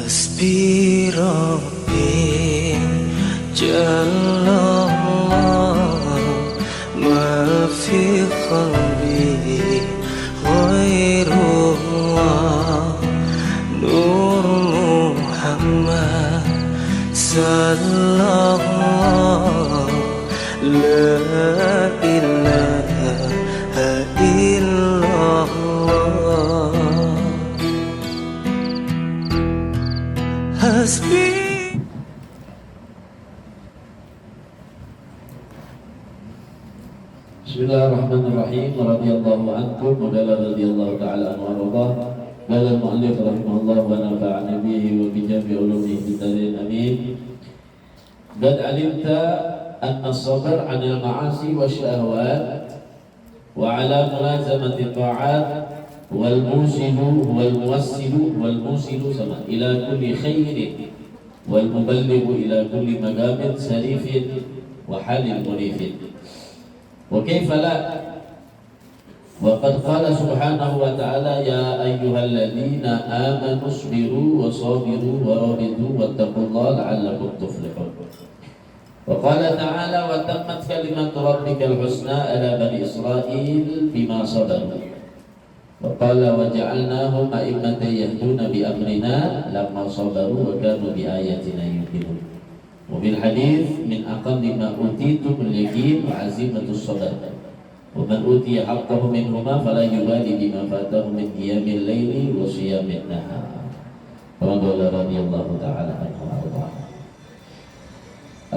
حسبي ربي جل الله ما في قلبي غير الله نور محمد صلى الله لا إله إلا الله حسبي. Bismillahirrahmanirrahim. Radhiyallahu ankum wa radhiyallahu ta'ala anhu wa radha. Qala al-mu'allif rahimahullah wa nafa'ana bihi wa bi jami'i ulumihi fid dharain amin. Qad 'alimta anna as-sabr 'anil ma'asi wasyahawat wa 'ala mulazamati ta'at wal musilu sama ila kulli khairin wal muballighu ila kulli maqamin sarifin wa halin munifin. Wa kaifa la wa qad qala subhanahu wa ta'ala ya ayyuhalladzina amanu isbiru wa sabiru wa rabitu wattaqullaha la'allakum tuflihun. Wa qala ta'ala wa tammat kalimatu rabbikal husna ala bani Israil bima sabaru. Wa qala wa ja'alnahum a'immatan yahduna bi amrina lamma sabaru wa kanu bi ayatina yuqinun. Wabil hadis min aqalli ma utitum al-yaqin wa azimatus sabr. Wa man utiya haqqahu minhuma fala yubali bima fatahu min qiyamil laili wa siyamin nahar. Qala radhiyallahu ta'ala anhu.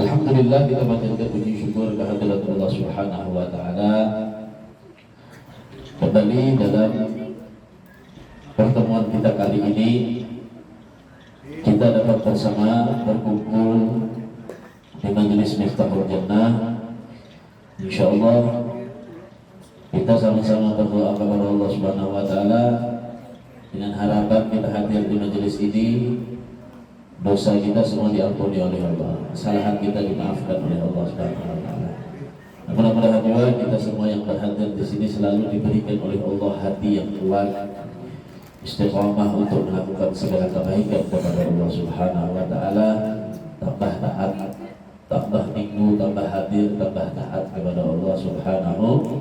Alhamdulillah, kita panjatkan puji syukur kehadirat Allah Subhanahu wa taala. Kembali dalam pertemuan kita kali ini, kita dapat bersama berkumpul di majelis Miftahul Jannah. Insyaallah kita sama-sama berdoa kepada Allah Subhanahu wa taala dengan harapan kita hadir di majelis ini, dosa kita semua diampuni oleh Allah, kesalahan kita dimaafkan oleh Allah Subhanahu wa taala. Mudah-mudahan juga kita semua yang berhadir di sini selalu diberikan oleh Allah hati yang kuat, istiqamah untuk melakukan segala kebaikan kepada Allah Subhanahu wa taala, tambah taat, tambah minggu, tambah hadir, tambah taat kepada Allah Subhanahu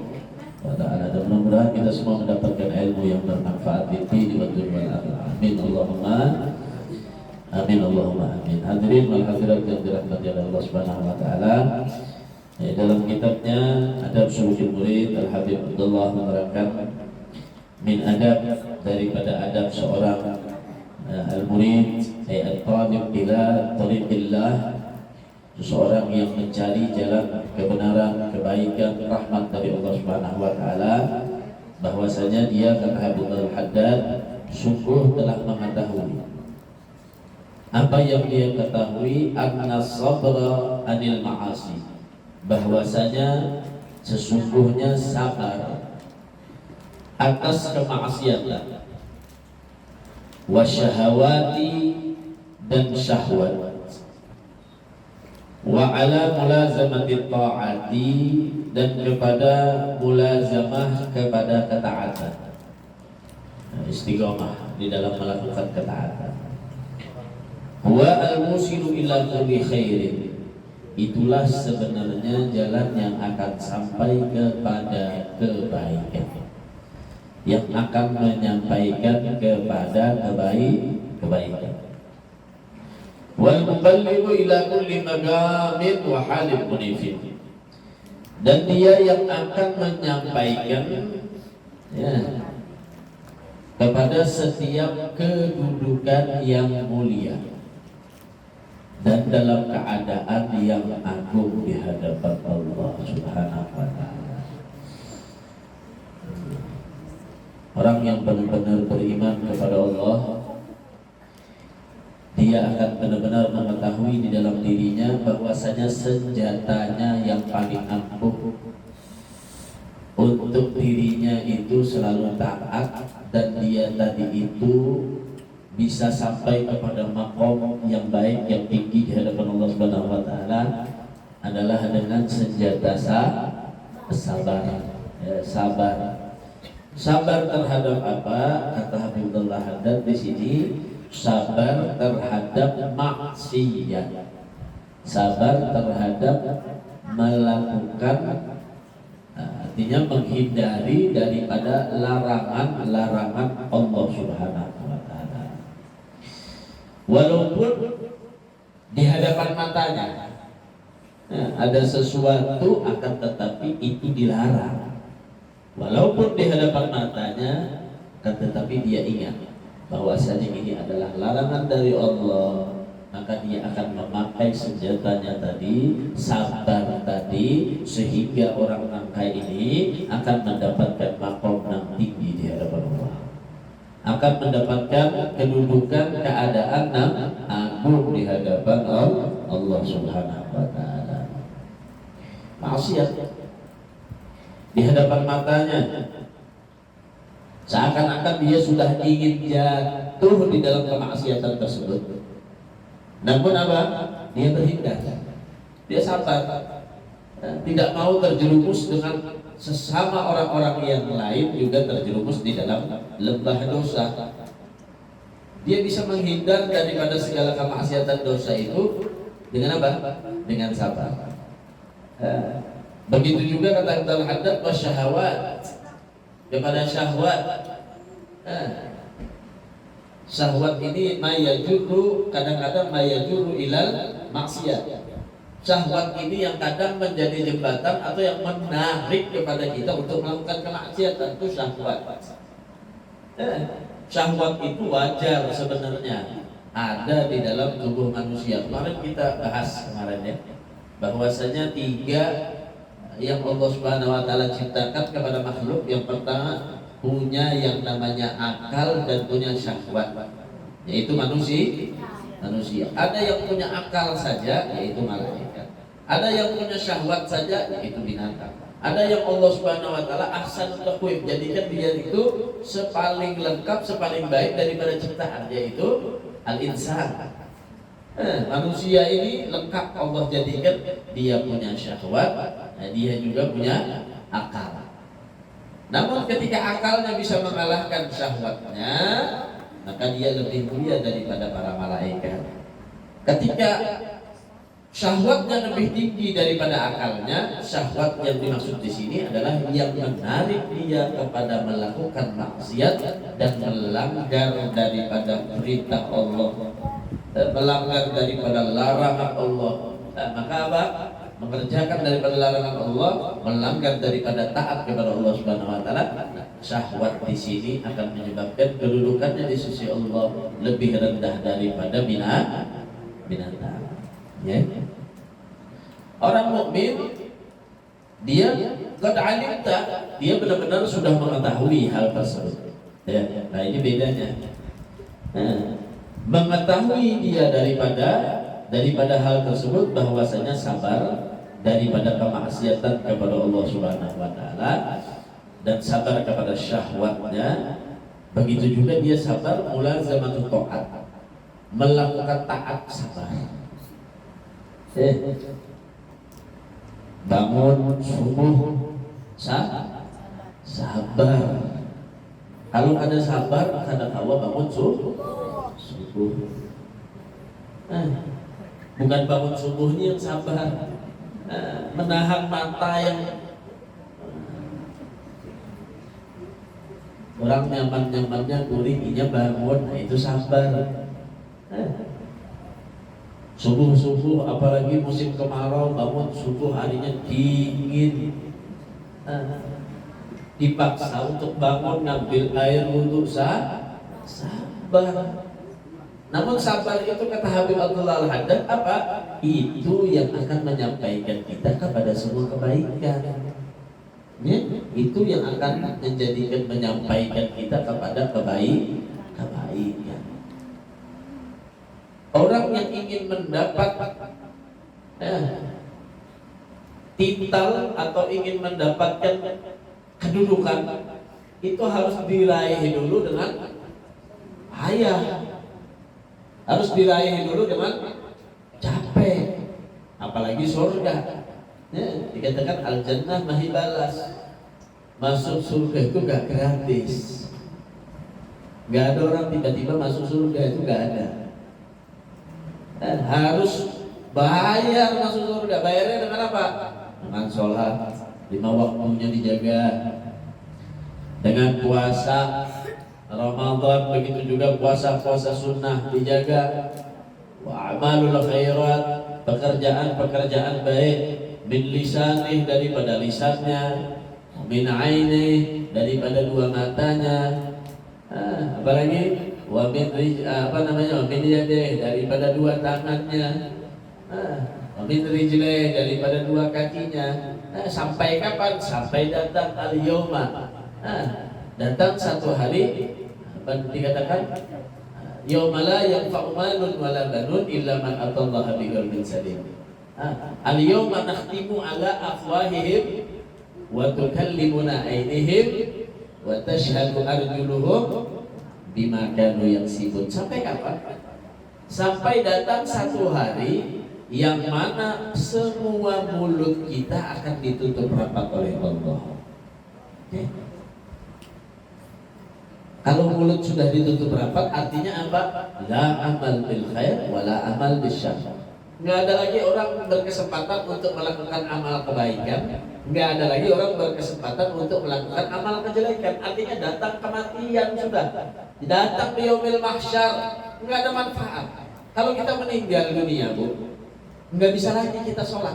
wa ta'ala. Dan mudah-mudahan kita semua mendapatkan ilmu yang bermanfaat di dunia dan akhirat. Amin Allahumma amin Allahumma amin. Hadirin wal hadirat yang dirahmati oleh Allah Subhanahu wa ta'ala. Dalam kitabnya Adab Sulukul Murid, Al-Habib Abdullah menerangkan min adab, daripada adab seorang al-murid ay al-talib ila tariqillah, seseorang yang mencari jalan kebenaran, kebaikan, rahmat dari Allah Subhanahu wa taala, bahwasanya dia, kata Habib Al-Haddad, sungguh telah mengetahui apa yang dia ketahui, anna sabra anil ma'asi, bahwasanya sesungguhnya sabar atas kemaksiatan, wasyahawati, dan syahwat, wa ala mulazamati ta'ati, dan kepada mulazamah, kepada ketaatan, istiqamah di dalam melakukan ketaatan. Wa al-musilu ila kulli khairin, itulah sebenarnya jalan yang akan sampai kepada kebaikan, yang akan menyampaikan kepada kebaikan. Wal muballighu ila kulli maqamin wa halin munifin, dan dia yang akan menyampaikan kepada setiap kedudukan yang mulia dan dalam keadaan yang agung di hadapan Allah Subhanahu wa ta'ala. Orang yang benar-benar beriman kepada Allah, dia akan benar-benar mengetahui di dalam dirinya bahwasanya senjatanya yang paling ampuh untuk dirinya itu selalu taat, dan dia tadi itu bisa sampai kepada maqam yang baik, yang tinggi di hadapan Allah Subhanahu wa taala, adalah dengan senjata sabar. Sabar terhadap apa? Kata Habibullah Haddad di sini, sabar terhadap maksiat, sabar terhadap melakukan, artinya menghindari daripada larangan-larangan Allah Subhanahu wa taala. Walaupun di hadapan matanya ada sesuatu, akan tetapi itu dilarang. Walaupun di hadapan matanya, akan tetapi dia ingat bahwasanya ini adalah larangan dari Allah, maka dia akan memakai senjatanya tadi, sabar tadi, sehingga orang kayak ini akan mendapatkan maqam yang tinggi di hadapan Allah, akan mendapatkan kedudukan, keadaan yang agung di hadapan Allah Subhanahu wa taala. Maksiat di hadapan matanya, seakan-akan dia sudah ingin jatuh di dalam kemaksiatan tersebut. Namun apa? Dia berhindar. Dia sabar. Tidak mau terjerumus dengan sesama orang-orang yang lain juga terjerumus di dalam lembah dosa. Dia bisa menghindar daripada segala kemaksiatan dosa itu dengan apa? Dengan sabar. Begitu juga kata terhadap syahwat, kepada syahwat. Syahwat ini mayajuru, kadang-kadang mayajuru ilal maksiat. Syahwat ini yang kadang menjadi jembatan atau yang menarik kepada kita untuk melakukan kemaksiatan, itu syahwat. Syahwat itu wajar sebenarnya ada di dalam tubuh manusia. Kemarin kita bahas ya, bahwasanya 3 yang Allah Subhanahu wa taala ciptakan kepada makhluk. Yang pertama, punya yang namanya akal dan punya syahwat, yaitu manusia. Ada yang punya akal saja, yaitu malaikat. Ada yang punya syahwat saja, yaitu binatang. Ada yang Allah Subhanahu wa taala ahsanul taqwim, jadikan dia itu sepaling lengkap, sepaling baik daripada ciptaan, yaitu al-insan. Manusia ini lengkap Allah jadikan, dia punya syahwat, dia juga punya akal. Namun ketika akalnya bisa mengalahkan syahwatnya, maka dia lebih mulia daripada para malaikat. Ketika syahwatnya lebih tinggi daripada akalnya, syahwat yang dimaksud di sini adalah yang menarik dia kepada melakukan maksiat dan melanggar daripada perintah Allah, melanggar daripada larangan Allah. Maka apa? Mengerjakan daripada larangan Allah, melanggar daripada taat kepada Allah Subhanahu wa taala. Syahwat di sini akan menyebabkan kedudukannya di sisi Allah lebih rendah daripada binatang. Ya. Orang mukmin dia qad alimta, dia benar-benar sudah mengetahui hal tersebut. Ya. Nah, ini bedanya. Mengetahui dia daripada hal tersebut, bahwasanya sabar daripada kemaksiatan kepada Allah Subhanahu wa taala dan sabar kepada syahwatnya. Begitu juga dia sabar mulazamatut taat, melakukan taat, sabar. Bangun subuh sabar. Kalau ada sabar, kada tahu bangun subuh. Bukan bangun subuhnya yang sabar, menahan mata yang orang nyaman-nyamannya kuringinya bangun, nah itu sabar. Subuh-subuh, apalagi musim kemarau, bangun subuh harinya dingin, dipaksa untuk bangun ngambil air wudhu, sabar. Namun sabar itu, kata Habib Abdullah Al-Haddad, apa? Itu yang akan menyampaikan kita kepada semua kebaikan. Ya? Itu yang akan menyampaikan kita kepada kebaikan. Orang yang ingin mendapat titel atau ingin mendapatkan kedudukan, itu harus diraih dulu dengan payah. Harus diraih dulu dengan capek, apalagi surga. Ya, dikatakan al-jannah mahibalas, masuk surga itu gak gratis. Nggak ada orang tiba-tiba masuk surga, itu nggak ada. Dan harus bayar masuk surga. Bayarnya dengan apa? Dengan sholat 5 waktunya dijaga, dengan puasa Ramadan, begitu juga puasa-puasa sunnah dijaga. Wa amalul khairat, pekerjaan-pekerjaan baik, min lisanih, daripada lisannya, min ainih, daripada dua matanya, apalagi wa min min yadih, daripada dua tangannya, wa min rijlih, daripada dua kakinya. Sampai kapan? Sampai datang al-yauma, datang satu hari, apa dikatakan? Yaumala yanfa'u malun wala banun illa man atallaha biqalbin salim. Al-yawma nakhtimu ala afwahihim wa tukallimuna aynihim wa tashhadu arjuluhum bima kanu yaksibun. Sampai kapan? Sampai datang satu hari yang mana semua mulut kita akan ditutup rapat oleh Allah. Okay. Kalau mulut sudah ditutup rapat, artinya apa? La amal bil khair wa la amal bil syarr. Nggak ada lagi orang berkesempatan untuk melakukan amal kebaikan, nggak ada lagi orang berkesempatan untuk melakukan amal kejelekan. Artinya datang kematian sudah, datang di yaumil mahsyar, nggak ada manfaat. Kalau kita meninggal dunia, Bu, nggak bisa lagi kita sholat,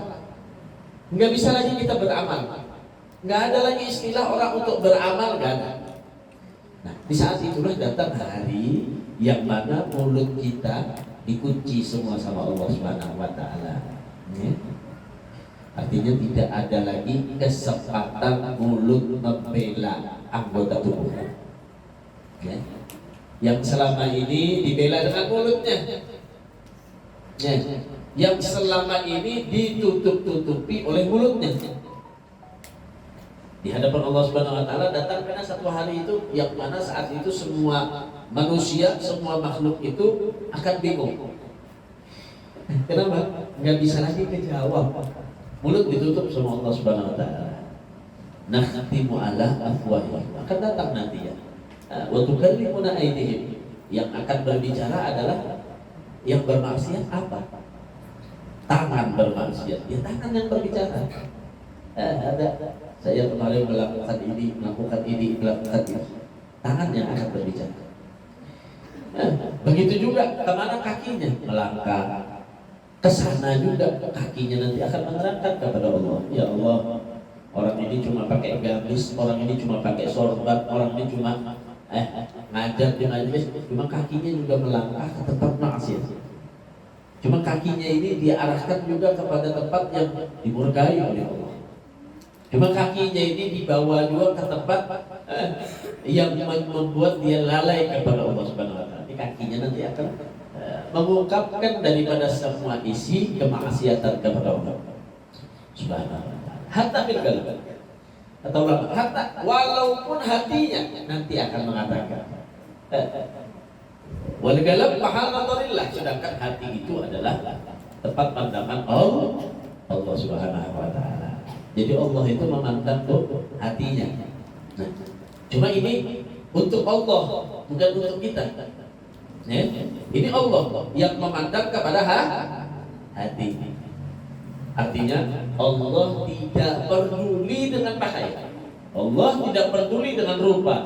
nggak bisa lagi kita beramal, nggak ada lagi istilah orang untuk beramal, nggak ada. Nah, di saat itulah datang hari yang mana mulut kita dikunci semua sama Allah Subhanahu wa taala. Ya. Artinya tidak ada lagi kesempatan mulut membela anggota tubuh. Ya. Yang selama ini dibela dengan mulutnya. Ya. Yang selama ini ditutup-tutupi oleh mulutnya. Di hadapan Allah Subhanahu wa taala datang karena satu hari itu yang mana saat itu semua manusia, semua makhluk itu akan bingung. Kenapa? Nggak bisa lagi kejawab. Mulut ditutup sama Allah Subhanahu wa taala. Nakhtimu ala afwahihim. Akan datang nanti ya. Wa tukallimuna aydihim. Yang akan berbicara adalah yang bermaksiat apa? Tangan bermaksiat. Ya tangan yang berbicara. Ada. Saya kemarin melakukan ini, melakukan ini. Tangan yang akan berbicara. Begitu juga kemana kakinya melangkah. Kesana juga kakinya nanti akan menerangkan kepada Allah. Ya Allah, orang ini cuma pakai gamis, orang ini cuma pakai sorban, orang ini cuma ngajar di majelis, cuma kakinya juga melangkah ke tempat maksiat. Cuma kakinya ini diarahkan juga kepada tempat yang dimurkai oleh Allah. Cuma kakinya ini dibawa juga ke tempat yang membuat dia lalai kepada Allah Subhanahu wa taala. Kakinya nanti akan mengungkapkan daripada semua isi kemaksiatan kepada Allah Subhanahu wa taala. Hatta bil qalb. Atau hatta walaupun hatinya nanti akan mengatakan wal qalb mahal nadarillah, sedangkan hati itu adalah tempat pandangan Allah Subhanahu wa taala. Jadi Allah itu memandang tuh hatinya. Nah, cuma ini untuk Allah, bukan untuk kita. Ya? Ini Allah yang memandang kepada hati. Artinya Allah tidak peduli dengan pakaian. Allah tidak peduli dengan rupa.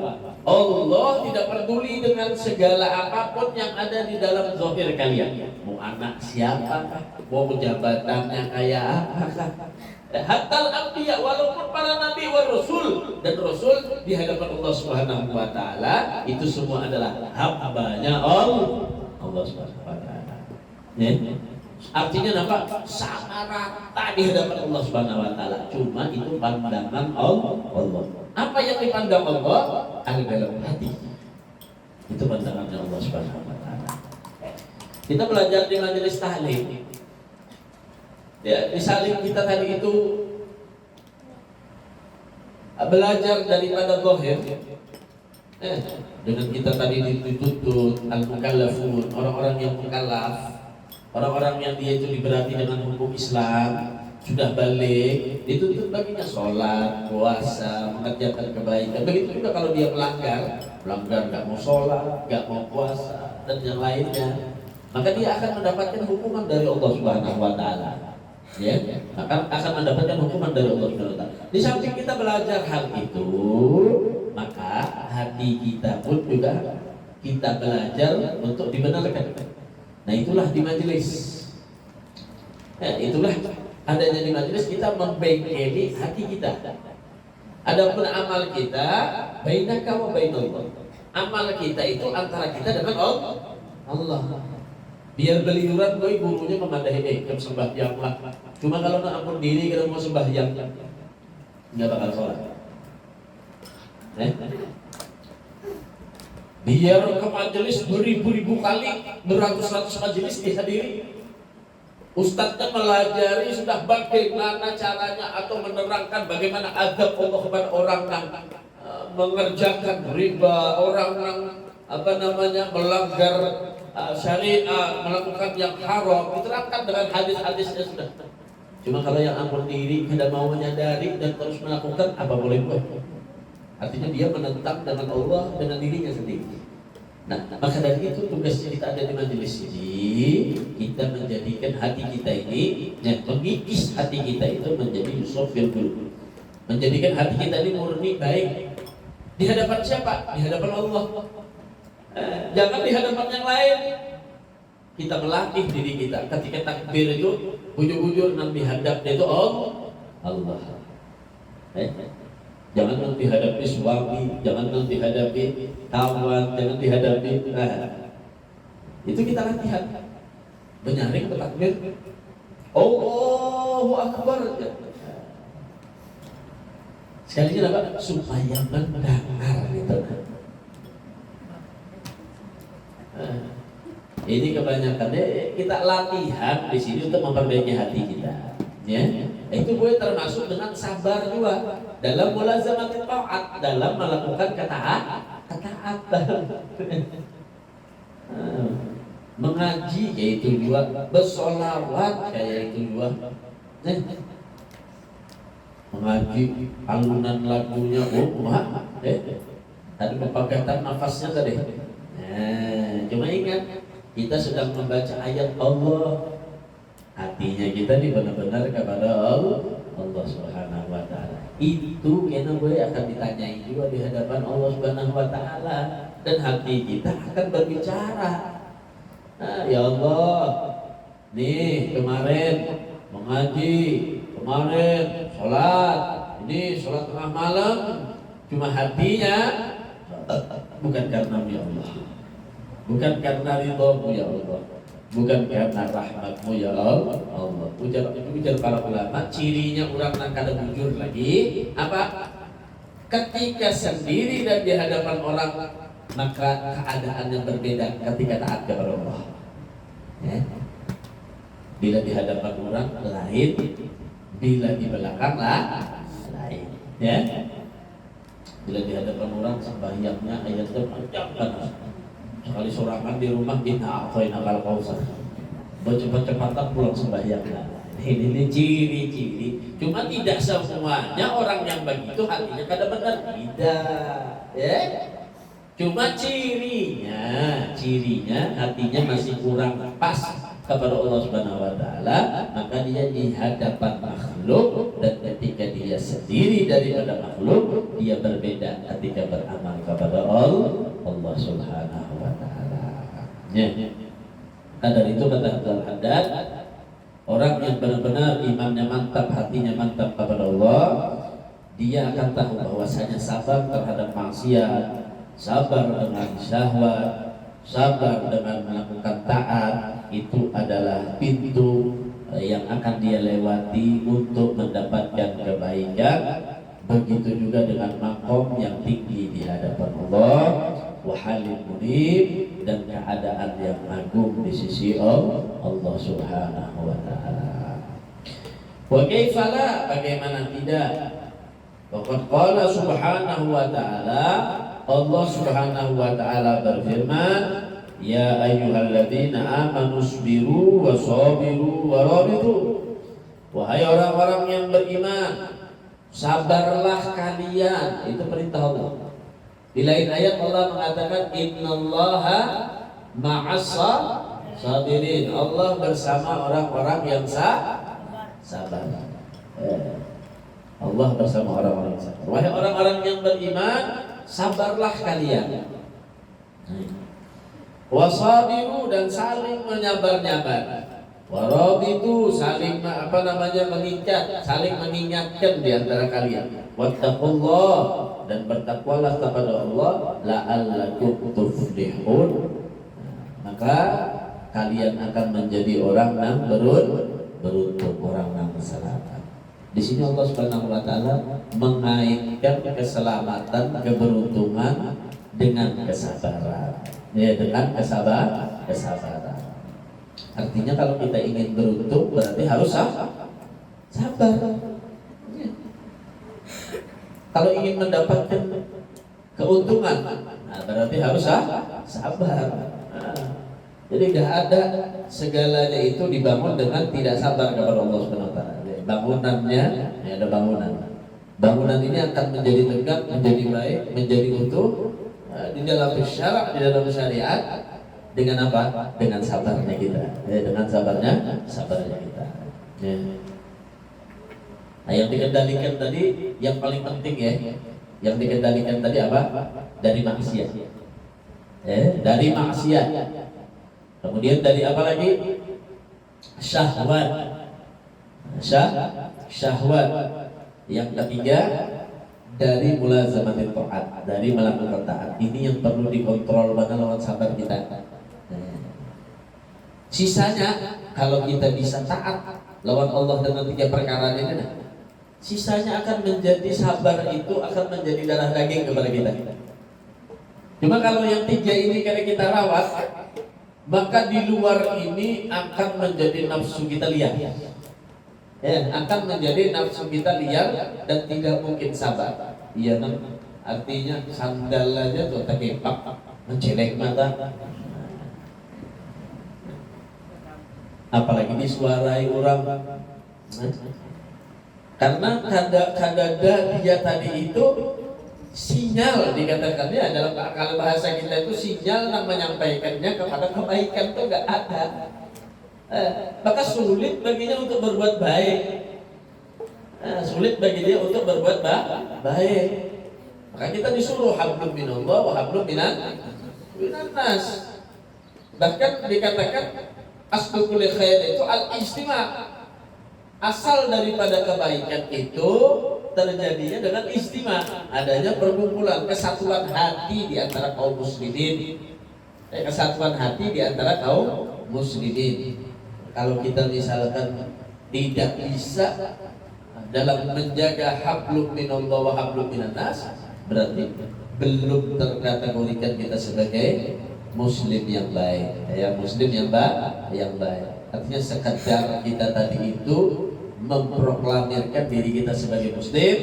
Allah tidak peduli dengan segala apapun yang ada di dalam zahir kalian. Mau anak siapa, mau jabatannya kayak apa. Hatta al-anbiya, walaupun para nabi wa rasul dan rasul di hadapan Allah Subhanahu wa taala itu semua adalah hambanya Allah Subhanahu wa taala. Ya. Artinya apa? Sama rata di hadapan Allah Subhanahu wa taala. Cuma itu pandangan Allah. Apa yang dipandang Allah? Al-dalam hati. Itu pandangannya Allah Subhanahu wa taala. Kita belajar di majelis tahlim. Ya, misalnya kita tadi itu belajar daripada zahir, dengan kita tadi dituntut al-mukallafun, orang-orang yang mukallaf, orang-orang yang dia itu diberati dengan hukum Islam, sudah balik, dituntut baginya sholat, puasa, mengerjakan kebaikan. Begitu juga kalau dia melanggar nggak mau sholat, nggak mau puasa, dan yang lainnya, maka dia akan mendapatkan hukuman dari Allah Subhanahu Wa Taala. Ya, akan mendapatkan hukuman dari Allah Subhanahu Wa Taala. Di samping kita belajar hal itu, maka hati kita pun juga kita belajar untuk dibenarkan. Nah, itulah di majelis. Itulah adanya di majelis, kita membengkeli hati kita. Adapun amal kita bainaka wa bainallah. Amal kita itu antara kita dengan Allah. Biar beliuran boy gurunya memadahi jam sembahyang lah. Cuma kalau nak ampun diri kita mau sembahyang nggak bakal sholat. Biar ke majelis beribu-ribu kali, beratus-ratus majelis dihadiri, ustadznya melajari sudah bagaimana caranya atau menerangkan bagaimana adab Allah kepada orang yang mengerjakan riba, orang yang melanggar syariat, melakukan yang haram, diterangkan dengan hadis-hadisnya sudah. Cuma kalau yang ampun diri tidak mau menyadari dan terus melakukan, apa boleh buat? Artinya dia menentang dengan Allah, dengan dirinya sendiri. Nah, maka dari itu tugas kita ada di majelis ini, kita menjadikan hati kita ini, yang mengikis hati kita itu menjadi yusofil dulu, menjadikan hati kita ini murni baik. Di hadapan siapa? Di hadapan Allah. Jangan di hadapan yang lain. Kita melatih diri kita. Ketika takbir itu bujur-bujur nanti hadapnya itu Allah. Jangan nanti hadapi suami, jangan nanti hadapi kawan, jangan dihadapi. Itu kita latihan. Menyaring ke takbir. Allahu Akbar. Sekali lagi apa? Supaya mendengar itu. Ini kebanyakan kita latihan di sini untuk memperbaiki hati kita. Ya, itu gue termasuk dengan sabar juga dalam mulazamatul taat, dalam melakukan ketaatan. Mengaji yaitu juga, bersolawat kayak itu juga. Mengaji alunan lagunya tadi pepagatan nafasnya tadi. Cuma ingat kita sedang membaca ayat Allah, hatinya kita ini benar-benar kepada Allah Subhanahu Wa Taala. Itu karena gue akan ditanyai juga di hadapan Allah Subhanahu Wa Taala, dan hati kita akan berbicara. Ya Allah, nih kemarin mengaji, kemarin sholat, ini sholat tengah malam, cuma hatinya bukan karena ya Allah, bukan karena ridhomu ya Allah, bukan karena rahmatmu ya Allah. Ujar para ulama, cirinya orang yang kada bujur lagi apa? Ketika sendiri dan di hadapan orang, maka keadaan yang berbeda ketika taat kepada Allah. Ya. Bila di hadapan orang lain, bila di belakang lain. Ya. Bila di hadapan orang sembahyangnya ayatnya panjang banget. Sekali sorangan di rumah kita apain akal kausa. Cepat-cepatan pulang sembahyang. Ini ciri-ciri. Cuma tidak semuanya orang yang begitu hatinya kada benar, tidak. Ya. Cuma cirinya hatinya masih kurang pas kepada Allah Subhanahu Wa Taala, maka dia di hadapan makhluk, dan ketika dia sendiri daripada makhluk, dia berbeda ketika beramal kepada Allah Subhanahu Wa Taala. Dari itu kata Abdul Haddad, orang yang benar-benar imannya mantap, hatinya mantap kepada Allah, dia akan tahu bahwasanya sabar terhadap maksiat, sabar dengan syahwat, sabar dengan melakukan taat, itu adalah pintu yang akan dia lewati untuk mendapatkan kebaikan. Begitu juga dengan makom yang tinggi di hadapan Allah, wahalil munib, dan keadaan yang agung di sisi Allah Subhanahu Wa Taala. Wa kaifala, bagaimana tidak? Waqad qala Subhanahu Wa Taala, Allah Subhanahu Wa Taala berfirman, ya ayyuhalladzina amanu sabiru wa sabiru wa rabitu. Wahai orang-orang yang beriman, sabarlah kalian. Itu perintah Allah. Di lain ayat Allah mengatakan innallaha ma'as sabirin. Allah bersama orang-orang yang sabar. Allah bersama orang-orang yang sabar. Wahai orang-orang yang beriman, sabarlah kalian. Wasabiru, dan saling menyabar-nyabar. Warabitu, saling mengikat, saling mengingatkan di antara kalian. Wattaqullah, dan bertakwalah kepada Allah, la'allakum tuflihun. Maka kalian akan menjadi orang yang beruntung, orang yang selamat. Di sini Allah Subhanahu wa taala mengaitkan keselamatan, keberuntungan dengan kesabaran. Ya, dengan kesabaran. Artinya kalau kita ingin beruntung berarti harus sabar. Kalau ingin mendapatkan keuntungan, berarti harus sabar. Jadi tidak ada segalanya itu dibangun dengan tidak sabar kepada Allah Subhanahu wa taala. Bangunannya, ada bangunan. Bangunan ini akan menjadi tegak, menjadi baik, menjadi utuh di dalam syarak, di dalam syariat. Dengan apa? Dengan sabarnya kita. Dengan sabarnya kita. Ya. Nah, yang dikendalikan tadi, yang paling penting ya, yang dikendalikan tadi apa? Dari maksiat. Dari maksiat. Kemudian dari apa lagi? Syahwat. Syahwat. Yang ketiga, dari mulazamatil taat, dari melakukan taat. Ini yang perlu dikontrol pada lawan sabar kita. Sisanya kalau kita bisa taat lawan Allah dengan 3 perkara ini, sisanya akan menjadi sabar, itu akan menjadi darah daging kepada kita. Cuma kalau yang 3 ini kalau kita rawat, maka di luar ini akan menjadi nafsu kita liar. Akan menjadi nafsu kita liar dan tidak mungkin sabar. Iya, artinya sandal aja tuh terkepak, mencelek mata. Apalagi disuarai orang. Karena kadang-kadang dia tadi itu sinyal, dikatakannya dalam kalau bahasa kita itu sinyal yang menyampaikannya kepada kebaikan itu nggak ada. Maka sulit baginya untuk berbuat baik. Sulit bagi dia untuk berbuat baik. Maka kita disuruh hablum minallah wa hablum minan nas. Bahkan dikatakan asbabul khair itu al-istima'. Asal daripada kebaikan itu terjadinya dengan istima', adanya perkumpulan, kesatuan hati di antara kaum muslimin. Kesatuan hati di antara kaum muslimin. Kalau kita misalkan tidak bisa dalam menjaga hablum minallah wa hablum minan nas, berarti belum terkategorikan kita sebagai muslim yang baik, muslim yang baik. Artinya sekadar kita tadi itu memproklamirkan diri kita sebagai muslim,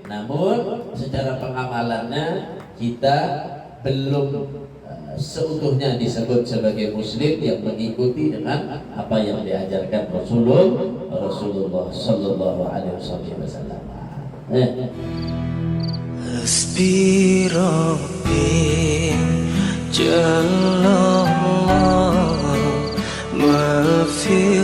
namun secara pengamalannya kita belum seutuhnya disebut sebagai muslim yang mengikuti dengan apa yang diajarkan Rasulullah Sallallahu Alaihi Wasallam. Hasbi Rabbi Jallallah ma fi